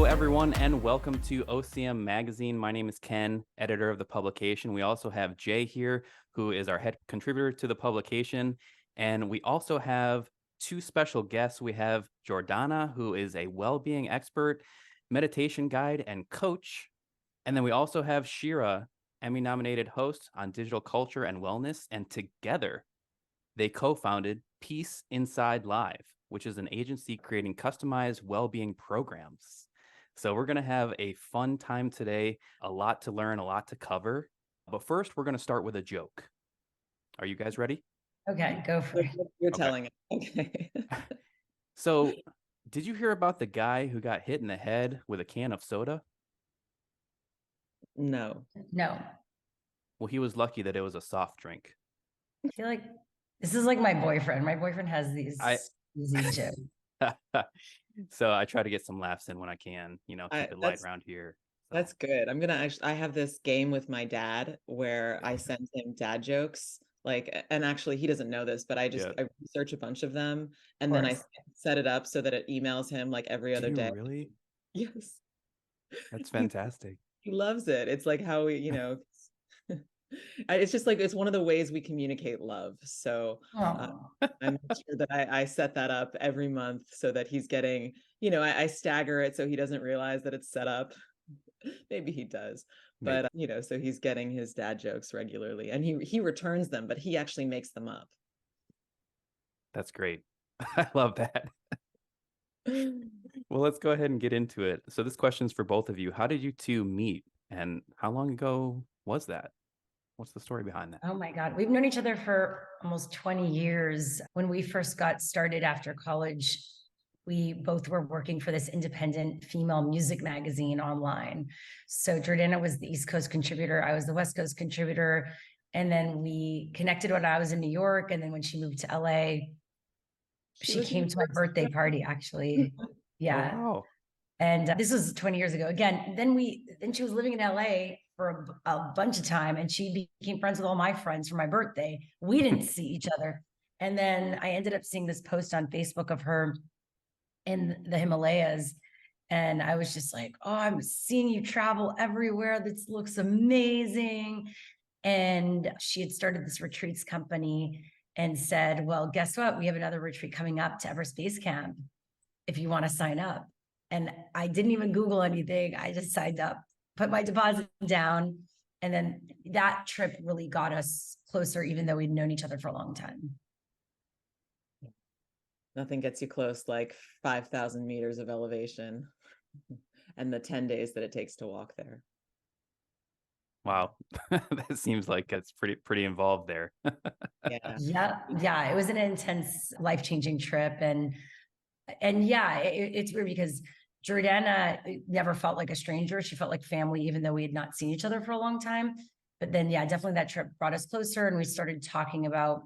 everyone, and welcome to OCM Magazine. My name is Ken, editor of the publication. We also have Jay here, who is our head contributor to the publication. And we also have two special guests. We have Jordana, who is a well-being expert, meditation guide, and coach. And then we also have Shira, Emmy-nominated host on digital culture and wellness. And together, they co-founded Peace Inside Live, which is an agency creating customized well-being programs. So we're going to have a fun time today, a lot to learn, a lot to cover. But first, we're going to start with a joke. Are you guys ready? Okay, go for it. You're telling it. Okay. So, did you hear about the guy who got hit in the head with a can of soda? No. No, Well, he was lucky that it was a soft drink. I feel like this is like my boyfriend. My boyfriend has these easy jokes. So I try to get some laughs in when I can, keep it light around here. So. That's good. I have this game with my dad where I send him dad jokes. And actually he doesn't know this, but I research a bunch of them and then I set it up so that it emails him like every other day. Really? Yes. That's fantastic. He loves it. It's like how we, it's just like, it's one of the ways we communicate love. So I'm sure that I set that up every month so that he's getting, I stagger it so he doesn't realize that it's set up. Maybe he does, but so he's getting his dad jokes regularly and he returns them, but he actually makes them up. That's great. I love that. Well, let's go ahead and get into it. So this question is for both of you. How did you two meet and how long ago was that? What's the story behind that? Oh my God. We've known each other for almost 20 years. When we first got started after college, we both were working for this independent female music magazine online. So Jordana was the East Coast contributor. I was the West Coast contributor. And then we connected when I was in New York. And then when she moved to LA, she came to my birthday party, actually. Yeah. Oh, wow. And this was 20 years ago. Again, then she was living in LA for a bunch of time and she became friends with all my friends for my birthday. We didn't see each other. And then I ended up seeing this post on Facebook of her in the Himalayas. And I was just like, oh, I'm seeing you travel everywhere. This looks amazing. And she had started this retreats company and said, well, guess what? We have another retreat coming up to Everest Base Camp if you want to sign up. And I didn't even Google anything. I just signed up, put my deposit down. And then that trip really got us closer, even though we'd known each other for a long time. Nothing gets you close like 5,000 meters of elevation and the 10 days that it takes to walk there. Wow. That seems like it's pretty involved there. Yeah. It was an intense, life-changing trip. And yeah, it's weird because Jordana never felt like a stranger. She felt like family, even though we had not seen each other for a long time. But then, yeah, definitely that trip brought us closer and we started talking about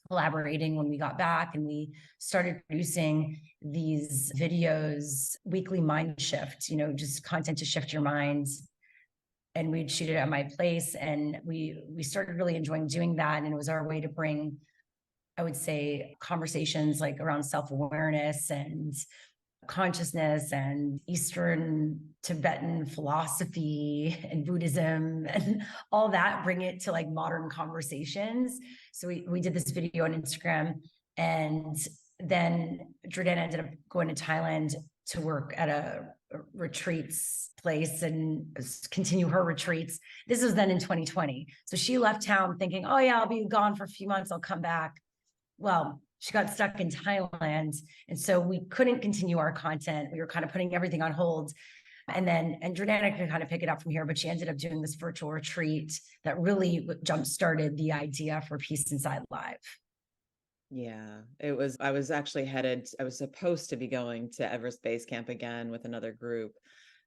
collaborating when we got back and we started producing these videos, weekly mind shift, just content to shift your minds. And we'd shoot it at my place. And we started really enjoying doing that. And it was our way to bring, I would say, conversations like around self-awareness and consciousness and Eastern Tibetan philosophy and Buddhism and all that, bring it to like modern conversations. So we did this video on Instagram, and then Jordana ended up going to Thailand to work at a retreats place and continue her retreats. This was then in 2020. So she left town thinking, oh yeah, I'll be gone for a few months. I'll come back. Well, she got stuck in Thailand. And so we couldn't continue our content. We were kind of putting everything on hold. And Jordana could kind of pick it up from here, but she ended up doing this virtual retreat that really jump-started the idea for Peace Inside Live. Yeah, I was supposed to be going to Everest Base Camp again with another group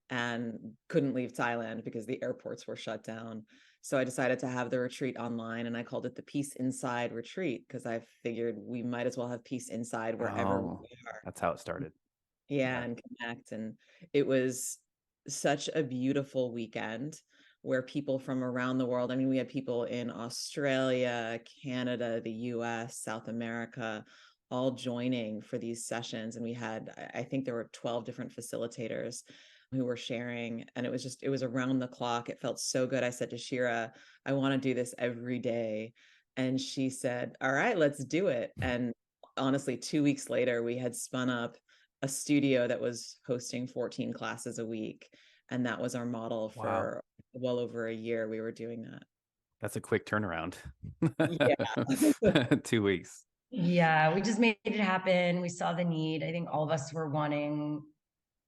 and couldn't leave Thailand because the airports were shut down. So I decided to have the retreat online and I called it the Peace Inside Retreat because I figured we might as well have peace inside wherever we are. That's how it started. Yeah, and connect. And it was such a beautiful weekend where people from around the world, I mean, we had people in Australia, Canada, the US, South America, all joining for these sessions. And we had, I think there were 12 different facilitators who were sharing, and it was around the clock. It felt so good. I said to Shira, I want to do this every day. And she said, all right, let's do it. And honestly, 2 weeks later, we had spun up a studio that was hosting 14 classes a week. And that was our model for well over a year. We were doing that. That's a quick turnaround. Yeah. 2 weeks. Yeah, we just made it happen. We saw the need. I think all of us were wanting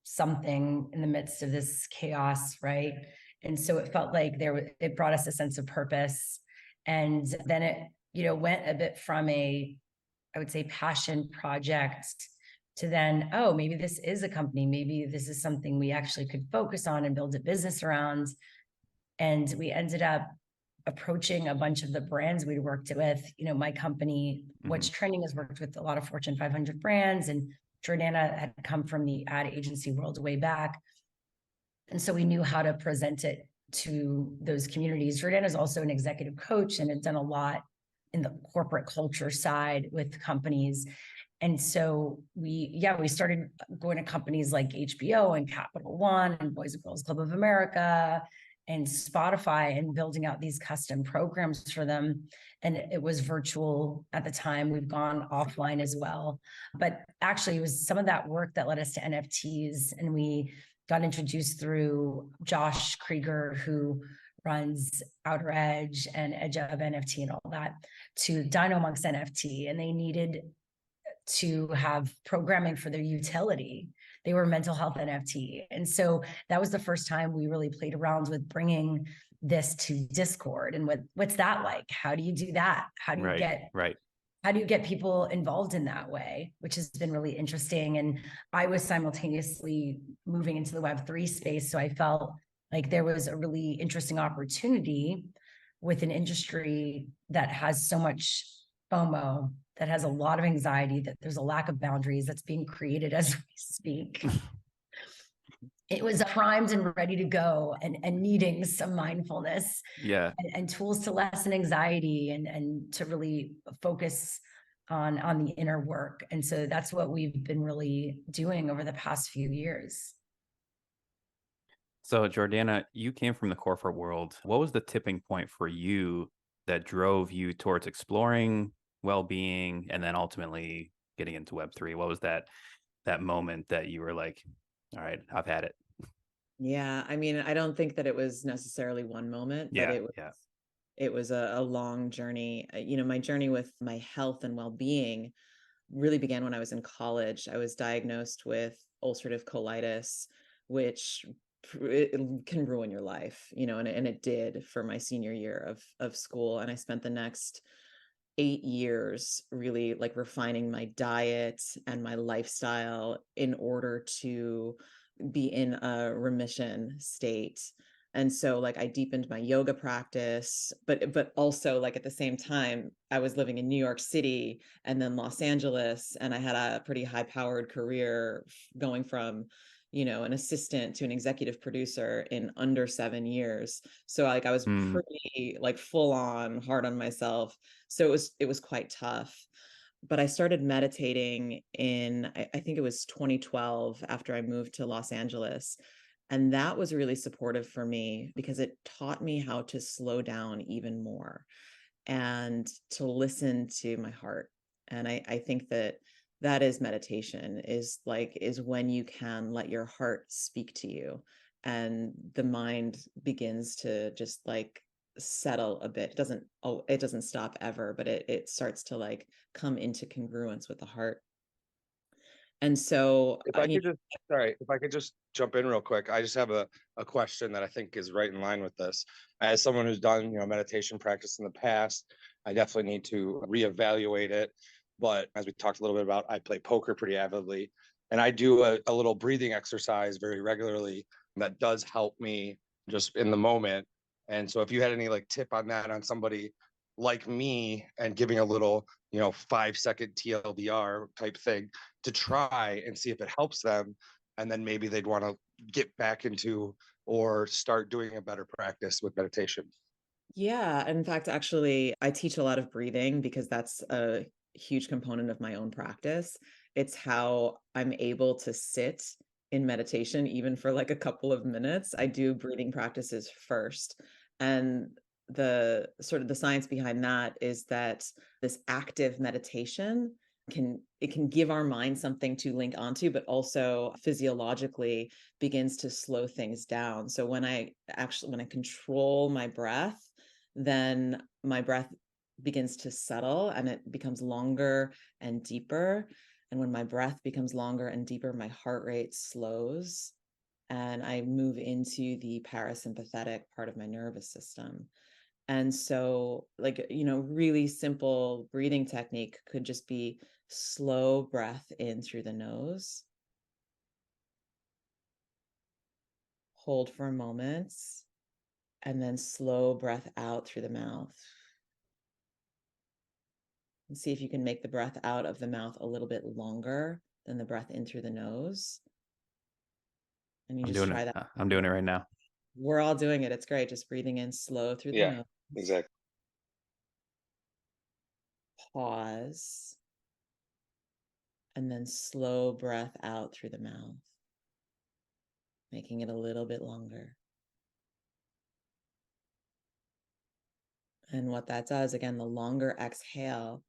something in the midst of this chaos, right? And so it felt like it brought us a sense of purpose. And then it, went a bit from I would say, passion project to then, oh, maybe this is a company. Maybe this is something we actually could focus on and build a business around. And we ended up approaching a bunch of the brands we worked with. My company, What's Trending, has worked with a lot of Fortune 500 brands, and Jordana had come from the ad agency world way back. And so we knew how to present it to those communities. Jordana is also an executive coach and had done a lot in the corporate culture side with companies. And so we started going to companies like HBO and Capital One and Boys and Girls Club of America and Spotify, and building out these custom programs for them. And it was virtual at the time. We've gone offline as well. But actually, it was some of that work that led us to NFTs. And we got introduced through Josh Krieger, who runs Outer Edge and Edge of NFT and all that, to Dino Monks NFT. And they needed to have programming for their utility. They were mental health NFT. And so that was the first time we really played around with bringing this to Discord. And what's that like? How do you do that? How do you get people involved in that way, which has been really interesting. And I was simultaneously moving into the Web3 space. So I felt like there was a really interesting opportunity with an industry that has so much FOMO, that has a lot of anxiety, that there's a lack of boundaries that's being created as we speak. It was primed and ready to go, and needing some mindfulness and tools to lessen anxiety and to really focus on the inner work. And so that's what we've been really doing over the past few years. So Jordana, you came from the corporate world. What was the tipping point for you that drove you towards exploring well-being and then ultimately getting into Web3? What was that moment that you were like, all right, I've had it? Yeah, I mean, I don't think that it was necessarily one moment, but it was a long journey. My journey with my health and well-being really began when I was in college. I was diagnosed with ulcerative colitis, which it can ruin your life, and it did for my senior year of school. And I spent the next 8 years really like refining my diet and my lifestyle in order to be in a remission state. And so like I deepened my yoga practice, but also like at the same time, I was living in New York City and then Los Angeles, and I had a pretty high powered career going from, an assistant to an executive producer in under 7 years. So like I was pretty like full on hard on myself. So it was quite tough. But I started meditating in, I think it was 2012, after I moved to Los Angeles. And that was really supportive for me because it taught me how to slow down even more and to listen to my heart. And I think that is meditation, is when you can let your heart speak to you and the mind begins to just like settle a bit. It doesn't stop ever, but it starts to like come into congruence with the heart. And so if I could just jump in real quick, I just have a question that I think is right in line with this. As someone who's done, meditation practice in the past, I definitely need to reevaluate it. But as we talked a little bit about, I play poker pretty avidly, and I do a little breathing exercise very regularly that does help me just in the moment. And so if you had any like tip on that on somebody like me and giving a little, 5-second TLDR type thing to try and see if it helps them, and then maybe they'd want to get back into or start doing a better practice with meditation. Yeah, in fact, actually, I teach a lot of breathing because that's a huge component of my own practice. It's how I'm able to sit in meditation, even for like a couple of minutes. I do breathing practices first. And the sort of the science behind that is that this active meditation can give our mind something to link onto, but also physiologically begins to slow things down. So when I control my breath, then my breath begins to settle and it becomes longer and deeper. And when my breath becomes longer and deeper, my heart rate slows and I move into the parasympathetic part of my nervous system. And so, like, really simple breathing technique could just be slow breath in through the nose, hold for a moment, and then slow breath out through the mouth. And see if you can make the breath out of the mouth a little bit longer than the breath in through the nose. And you just try that. I'm doing it right now. We're all doing it. It's great. Just breathing in slow through the nose. Exactly. Pause. And then slow breath out through the mouth, making it a little bit longer. And what that does, again, the longer exhale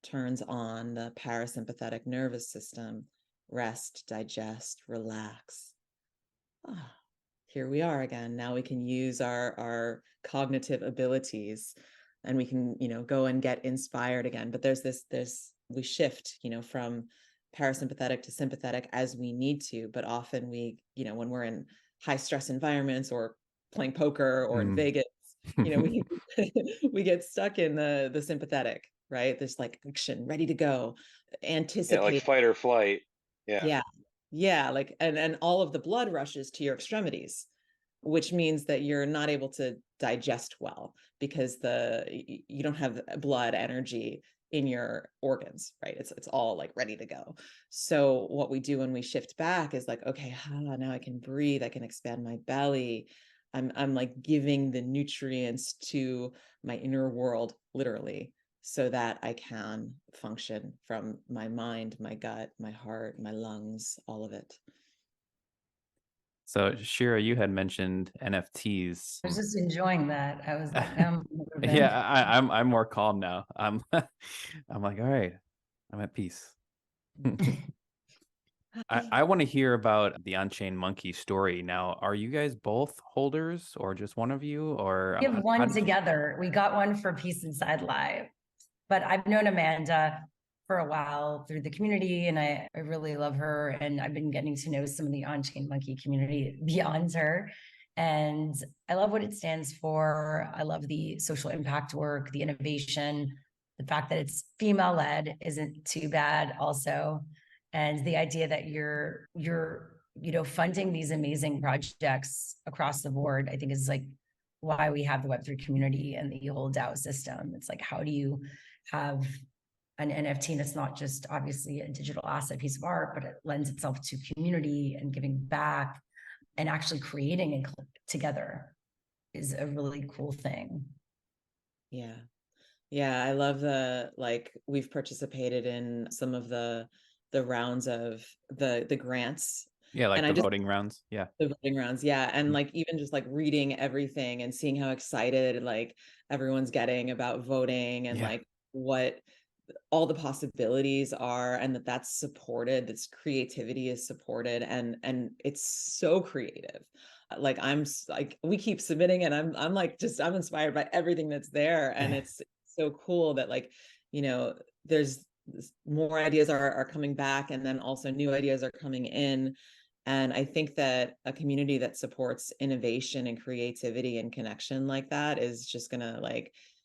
turns on the parasympathetic nervous system. Rest, digest, relax. Here we are again. Now we can use our cognitive abilities and we can, go and get inspired again. But we shift, from parasympathetic to sympathetic as we need to. But often when we're in high stress environments or playing poker or in Vegas, we we get stuck in the sympathetic, right? There's like action, ready to go, anticipate. Yeah, like fight or flight. Yeah, like and all of the blood rushes to your extremities, which means that you're not able to digest well because you don't have blood energy in your organs, right? It's all like ready to go. So what we do when we shift back is like, okay, now I can breathe, I can expand my belly. I'm like giving the nutrients to my inner world, literally, so that I can function from my mind, my gut, my heart, my lungs, all of it. So Shira, you had mentioned NFTs. I was just enjoying that. I was like, yeah, I'm more calm now. I'm like, all right, I'm at peace. I want to hear about the on-chain monkey story. Now, are you guys both holders or just one of you? Or we have one together. We got one for Peace Inside Live, but I've known Amanda for a while through the community and I really love her. And I've been getting to know some of the on-chain monkey community beyond her. And I love what it stands for. I love the social impact work, the innovation, the fact that it's female led isn't too bad also. And the idea that you're funding these amazing projects across the board, I think is like why we have the Web3 community and the whole DAO system. It's like, how do you have an NFT, and it's not just obviously a digital asset piece of art, but it lends itself to community and giving back and actually creating and together is a really cool thing. Yeah, I love we've participated in some of the rounds of the grants. Yeah, like the voting rounds. Yeah. The voting rounds. Yeah. And like even just like reading everything and seeing how excited like everyone's getting about voting and like what all the possibilities are and that's supported, this creativity is supported and it's so creative. Like we keep submitting and I'm inspired by everything that's there. And it's so cool that there's more ideas are coming back and then also new ideas are coming in. And I think that a community that supports innovation and creativity and connection like that is just gonna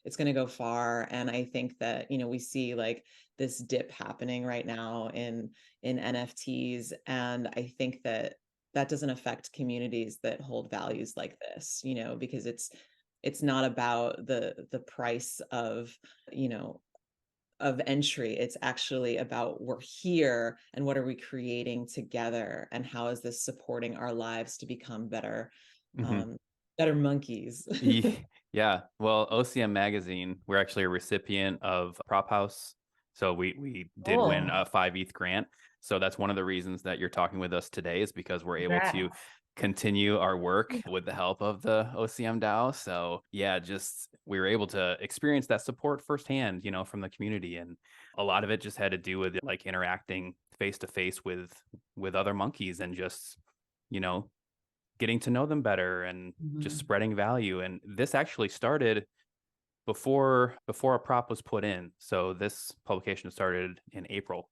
it's gonna go far. And I think that, we see like this dip happening right now in NFTs. And I think that doesn't affect communities that hold values like this, because it's not about the price of, of entry. It's actually about we're here and what are we creating together and how is this supporting our lives to become better better monkeys. Yeah, well, OCM Magazine, we're actually a recipient of Prop House. So we did win a 5 ETH grant. So that's one of the reasons that you're talking with us today, is because we're able to continue our work with the help of the OCM DAO. So yeah, just we were able to experience that support firsthand, you know, from the community. And a lot of it just had to do with like interacting face to face with other monkeys and just, you know, getting to know them better and just spreading value. And this actually started before a prop was put in. So this publication started in April.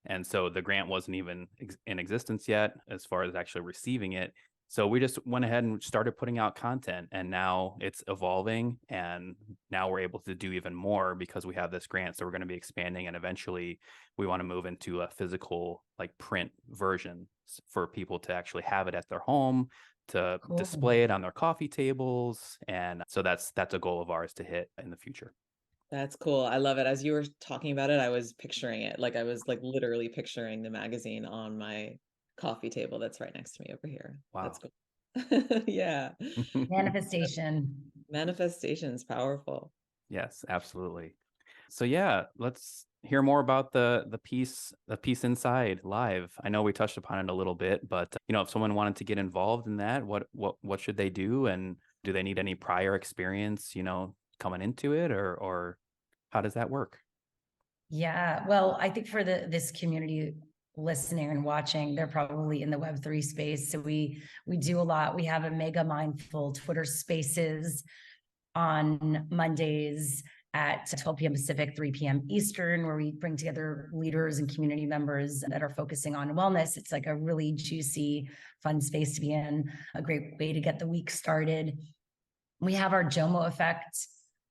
And so the grant wasn't even in existence yet as far as actually receiving it. So we just went ahead and started putting out content, and now it's evolving, and now we're able to do even more because we have this grant. So we're going to be expanding, and eventually we want to move into a physical like print version for people to actually have it at their home, to display it on their coffee tables. And so that's a goal of ours to hit in the future. That's cool. I love it. As you were talking about it, I was picturing it. Like I was like literally picturing the magazine on my coffee table that's right next to me over here. Wow. That's cool. Yeah. Manifestation. Manifestation's powerful. Yes, absolutely. So yeah, let's hear more about the piece inside live. I know we touched upon it a little bit, but you know, if someone wanted to get involved in that, what should they do, and do they need any prior experience, you know, coming into it, or how does that work? Yeah, well, I think for this community listening and watching, they're probably in the Web3 space. So we do a lot. We have a mega mindful Twitter Spaces on Mondays at 12 p.m. Pacific, 3 p.m. Eastern, where we bring together leaders and community members that are focusing on wellness. It's like a really juicy, fun space to be in, a great way to get the week started. We have our JOMO Effect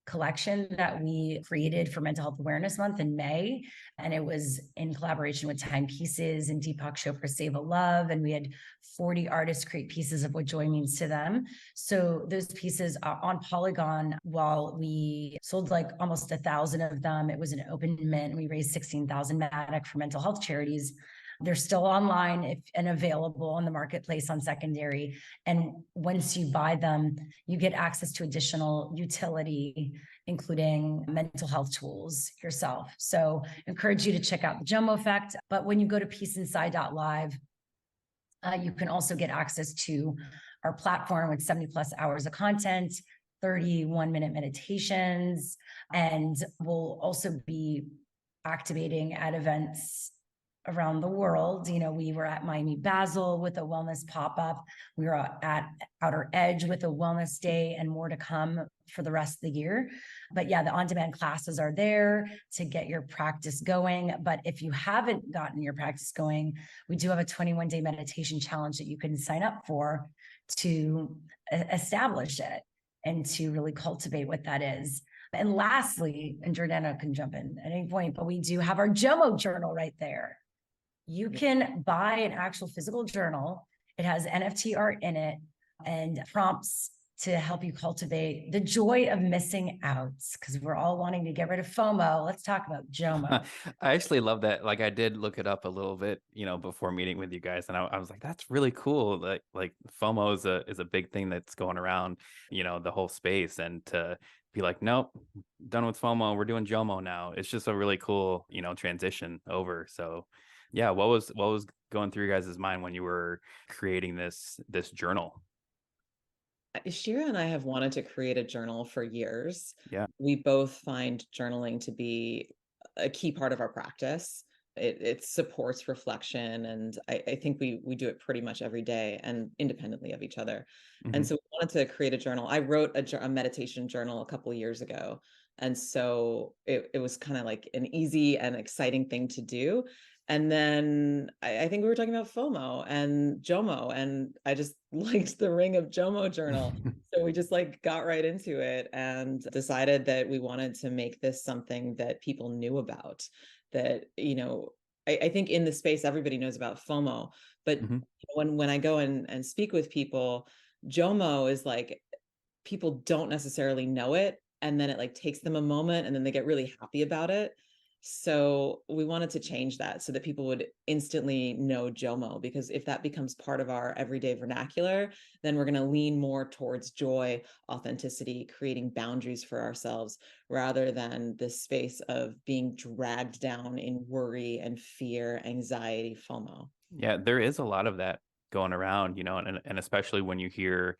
collection that we created for Mental Health Awareness Month in May. And it was in collaboration with Timepieces and Deepak Chopra Save a Love. And we had 40 artists create pieces of what joy means to them. So those pieces are on Polygon. While we sold like almost 1,000 of them, it was an open mint. We raised 16,000 Matic for mental health charities. They're still online and available on the marketplace on secondary. And once you buy them, you get access to additional utility, including mental health tools yourself. So encourage you to check out the JOMO Effect. But when you go to peaceinside.live, you can also get access to our platform with 70 plus hours of content, 31-minute meditations, and we'll also be activating at events around the world. You know, we were at Miami Basel with a wellness pop-up. We were at Outer Edge with a wellness day, and more to come for the rest of the year. But yeah, the on-demand classes are there to get your practice going. But if you haven't gotten your practice going, we do have a 21-day meditation challenge that you can sign up for to establish it and to really cultivate what that is. And lastly, and Jordana can jump in at any point, but we do have our JOMO journal right there. You can buy an actual physical journal. It has NFT art in it and prompts to help you cultivate the joy of missing out, because we're all wanting to get rid of FOMO. Let's talk about JOMO. I actually love that. Like I did look it up a little bit, you know, before meeting with you guys, and I was like, that's really cool. Like FOMO is a big thing that's going around, you know, the whole space, and to be like, nope, done with FOMO. We're doing JOMO now. It's just a really cool, you know, transition over. So yeah, what was going through your guys' mind when you were creating this journal? Shira and I have wanted to create a journal for years. Yeah. We both find journaling to be a key part of our practice. It supports reflection, and I think we do it pretty much every day and independently of each other. And so we wanted to create a journal. I wrote a meditation journal a couple of years ago. And so it was kind of like an easy and exciting thing to do. And then I think we were talking about FOMO and JOMO, and I just liked the ring of JOMO journal. So we just like got right into it and decided that we wanted to make this something that people knew about. That, you know, I think in the space, everybody knows about FOMO, but when I go and speak with people, JOMO is like, people don't necessarily know it. And then it like takes them a moment and then they get really happy about it. So we wanted to change that so that people would instantly know JOMO, because if that becomes part of our everyday vernacular, then we're going to lean more towards joy, authenticity, creating boundaries for ourselves, rather than this space of being dragged down in worry and fear, anxiety, FOMO. Yeah, there is a lot of that going around, and especially when you hear,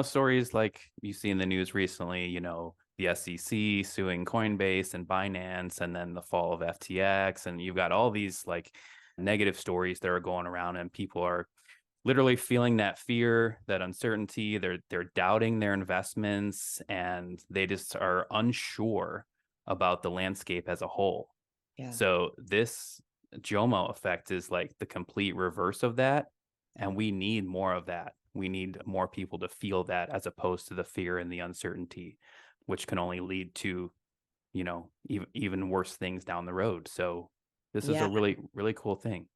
stories like you see in the news recently, the SEC suing Coinbase and Binance, and then the fall of FTX. And you've got all these like negative stories that are going around, and people are literally feeling that fear, that uncertainty. They're doubting their investments, and they just are unsure about the landscape as a whole. Yeah. So this JOMO effect is like the complete reverse of that. And we need more of that. We need more people to feel that, as opposed to the fear and the uncertainty, which can only lead to, even worse things down the road. So this is a Yeah. really, really cool thing.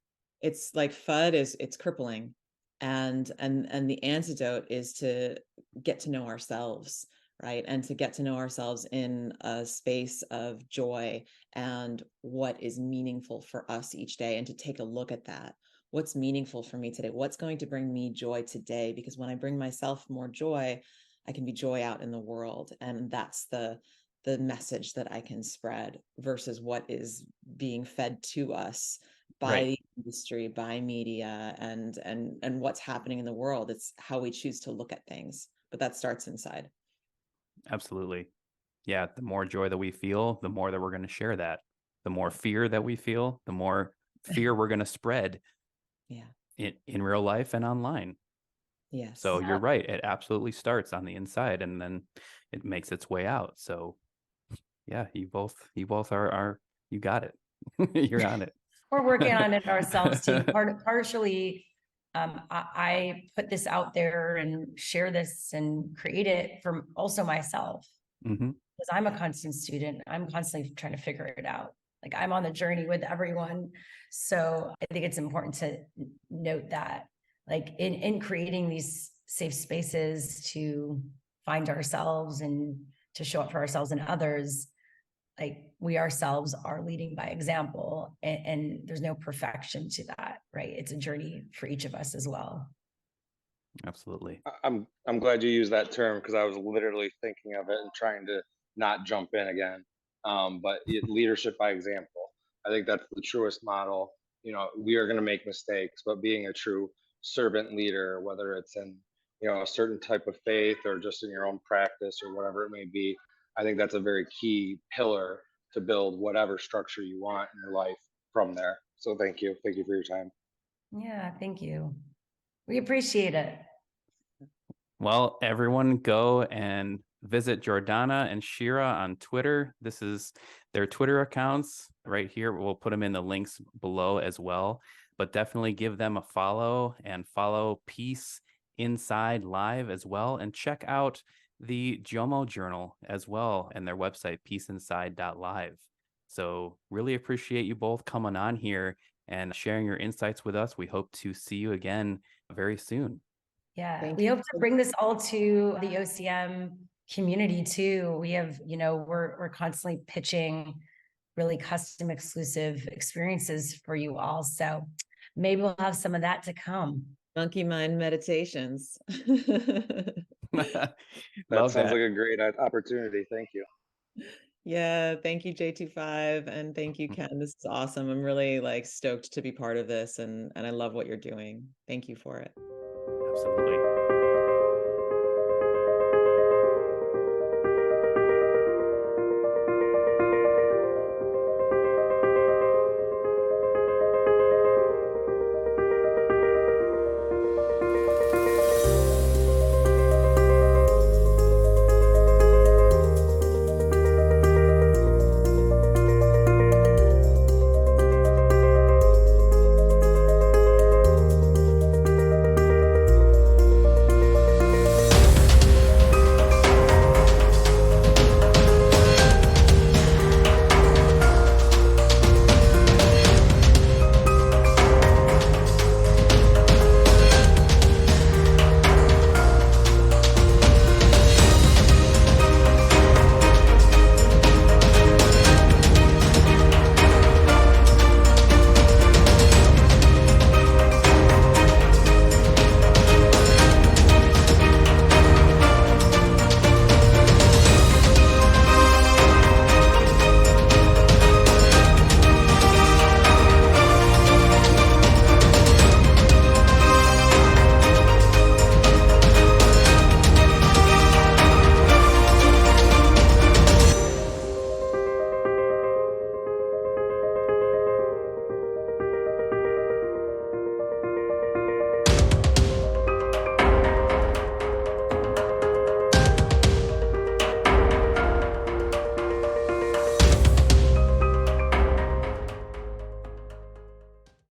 It's like FUD it's crippling. And the antidote is to get to know ourselves, right? And to get to know ourselves in a space of joy and what is meaningful for us each day, and to take a look at that. What's meaningful for me today? What's going to bring me joy today? Because when I bring myself more joy, I can be joy out in the world. And that's the message that I can spread, versus what is being fed to us by Right. the industry, by media, and what's happening in the world. It's how we choose to look at things, but that starts inside. Absolutely. Yeah. The more joy that we feel, the more that we're going to share that. The more fear that we feel, the more fear we're going to spread Yeah. in real life and online. Yes. So you're right. It absolutely starts on the inside, and then it makes its way out. So yeah, you both are you got it. You're on it. We're working on it ourselves too. Partially, I put this out there and share this and create it for also myself, Hmm. because I'm a constant student. I'm constantly trying to figure it out. Like, I'm on the journey with everyone. So I think it's important to note that, like, in creating these safe spaces to find ourselves and to show up for ourselves and others, like, we ourselves are leading by example, and there's no perfection to that, right? It's a journey for each of us as well. Absolutely. I'm glad you used that term, because I was literally thinking of it and trying to not jump in again. Leadership by example. I think that's the truest model. We are going to make mistakes, but being a true servant leader, whether it's in a certain type of faith or just in your own practice or whatever it may be, I think that's a very key pillar to build whatever structure you want in your life from there. So thank you for your time. Yeah, thank you. We appreciate it. Well, everyone go and visit Jordana and Shira on Twitter. This is their Twitter accounts right here. We'll put them in the links below as well. But definitely give them a follow, and follow Peace Inside Live as well. And check out the JOMO Journal as well, and their website, peaceinside.live. So really appreciate you both coming on here and sharing your insights with us. We hope to see you again very soon. Yeah, Thank we you. hope to bring this all to the OCM community too. We have, we're constantly pitching really custom exclusive experiences for you all. So maybe we'll have some of that to come. Monkey mind meditations. That Love sounds that. like a great opportunity. Thank you. Yeah, thank you, J25, and thank you, Ken. This is awesome. I'm really stoked to be part of this, and I love what you're doing. Thank you for it. Absolutely.